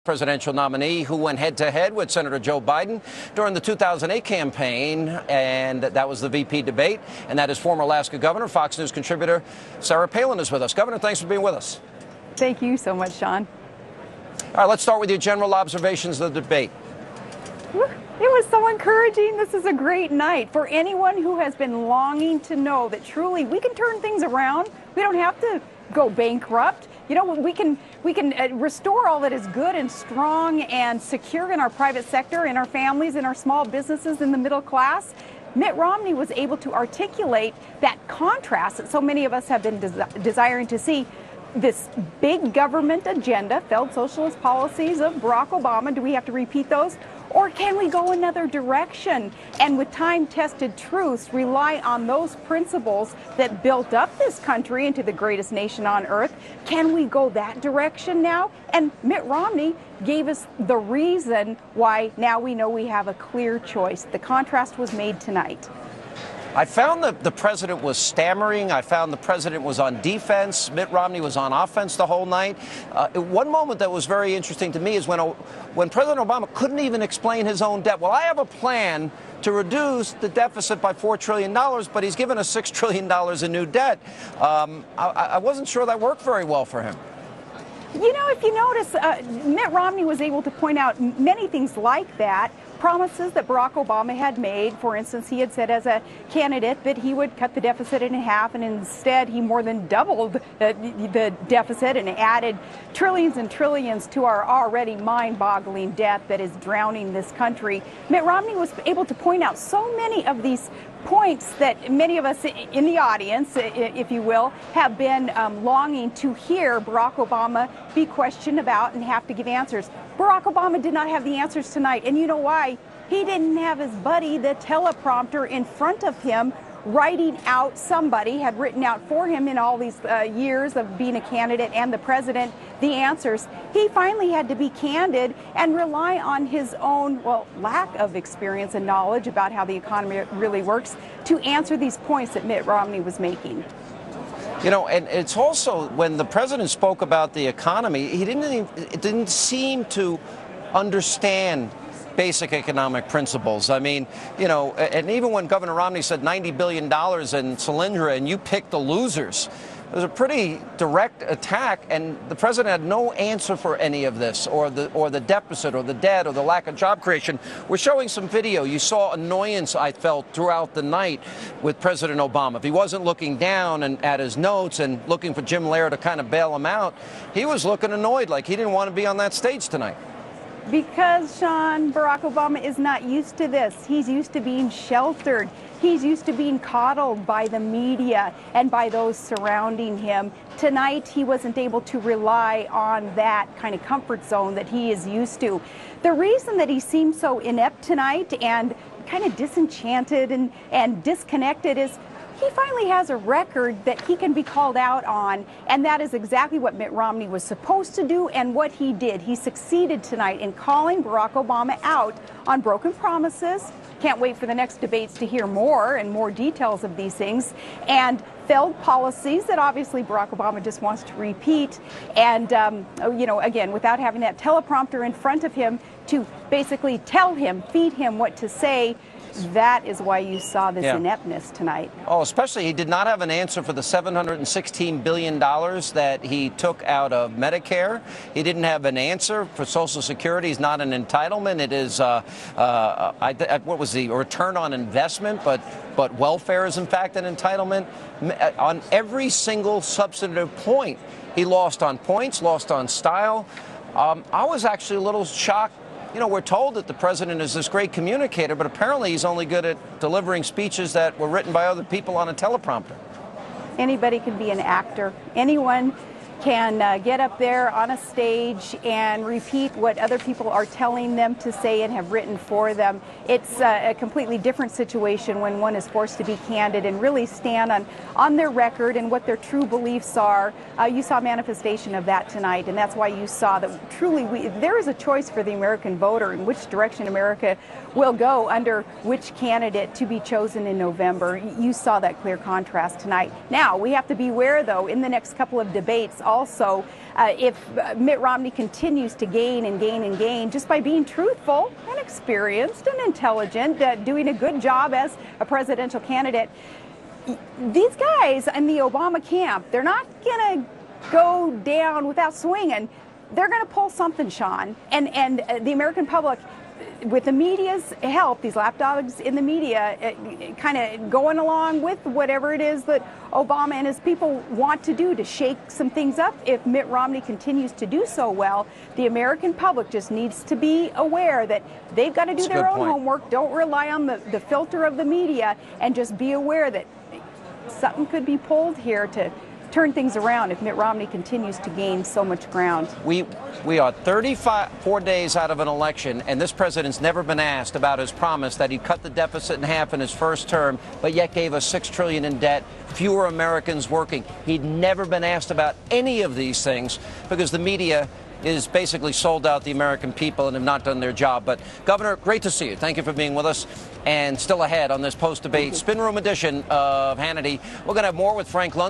Presidential nominee who went head-to-head with Senator Joe Biden during the 2008 campaign, and that was the VP debate, and that is former Alaska Governor, Fox News contributor Sarah Palin is with us. Governor, thanks for being with us. Thank you so much, Sean. All right, let's start with your general observations of the debate. It was so encouraging. This is a great night for anyone who has been longing to know that truly we can turn things around. We don't have to go bankrupt. You know, we can restore all that is good and strong and secure in our private sector, in our families, in our small businesses, in the middle class. Mitt Romney was able to articulate that contrast that so many of us have been desiring to see. This big government agenda, failed socialist policies of Barack Obama. Do we have to repeat those? Or can we go another direction and with time-tested truths rely on those principles that built up this country into the greatest nation on earth? Can we go that direction now? And Mitt Romney gave us the reason why now we know we have a clear choice. The contrast was made tonight. I found that the president was stammering. I found the president was on defense. Mitt Romney was on offense the whole night. One moment that was very interesting to me is when President Obama couldn't even explain his own debt. Well, I have a plan to reduce the deficit by $4 trillion, but he's given us $6 trillion in new debt. I wasn't sure that worked very well for him. You know, if you notice, Mitt Romney was able to point out many things like that. Promises that Barack Obama had made. For instance, he had said as a candidate that he would cut the deficit in half, and instead he more than doubled the deficit and added trillions and trillions to our already mind-boggling debt that is drowning this country. Mitt Romney was able to point out so many of these points that many of us in the audience, if you will, have been longing to hear Barack Obama be questioned about and have to give answers. Barack Obama did not have the answers tonight, and you know why? He didn't have his buddy, the teleprompter, in front of him writing out. Somebody had written out for him in all these years of being a candidate and the president the answers. He finally had to be candid and rely on his own, well, lack of experience and knowledge about how the economy really works to answer these points that Mitt Romney was making. You know, and it's also when the president spoke about the economy, he didn't seem to understand basic economic principles. I mean, you know, and even when Governor Romney said $90 billion in Solyndra and you picked the losers, it was a pretty direct attack, and the president had no answer for any of this, or the deficit, or the debt, or the lack of job creation. We're showing some video. You saw annoyance, I felt, throughout the night with President Obama. If he wasn't looking down and at his notes and looking for Jim Lehrer to kind of bail him out, he was looking annoyed, like he didn't want to be on that stage tonight. Because, Sean, Barack Obama is not used to this. He's used to being sheltered. He's used to being coddled by the media and by those surrounding him. Tonight, he wasn't able to rely on that kind of comfort zone that he is used to. The reason that he seemed so inept tonight and kind of disenchanted and disconnected is he finally has a record that he can be called out on, and that is exactly what Mitt Romney was supposed to do and what he did. He succeeded tonight in calling Barack Obama out on broken promises. Can't wait for the next debates to hear more and more details of these things, and failed policies that obviously Barack Obama just wants to repeat. And, you know, again, without having that teleprompter in front of him to basically tell him, feed him what to say. That is why you saw this ineptness tonight. Oh, especially he did not have an answer for the $716 billion that he took out of Medicare. He didn't have an answer for Social Security. It's not an entitlement. It is, what was the return on investment? But welfare is, in fact, an entitlement. On every single substantive point, he lost on points, lost on style. I was actually a little shocked. You know, we're told that the president is this great communicator, but apparently he's only good at delivering speeches that were written by other people on a teleprompter. Anybody can be an actor. Anyone can get up there on a stage and repeat what other people are telling them to say and have written for them. It's a completely different situation when one is forced to be candid and really stand on their record and what their true beliefs are. You saw a manifestation of that tonight, and that's why you saw that truly there is a choice for the American voter in which direction America will go under which candidate to be chosen in November. You saw that clear contrast tonight. Now, we have to beware, though, in the next couple of debates, also, if Mitt Romney continues to gain and gain and gain just by being truthful and experienced and intelligent, doing a good job as a presidential candidate, these guys in the Obama camp, they're not going to go down without swinging. They're going to pull something, Sean. And the American public, with the media's help, these lapdogs in the media, kind of going along with whatever it is that Obama and his people want to do to shake some things up. If Mitt Romney continues to do so well, the American public just needs to be aware that they've got to do their own homework. Don't rely on the filter of the media, and just be aware that something could be pulled here to turn things around if Mitt Romney continues to gain so much ground. We are 34 days out of an election, and this president's never been asked about his promise that he'd cut the deficit in half in his first term, but yet gave us $6 trillion in debt, fewer Americans working. He'd never been asked about any of these things because the media is basically sold out the American people and have not done their job. But, Governor, great to see you. Thank you for being with us. And still ahead on this post-debate spin room edition of Hannity, we're going to have more with Frank Luntz.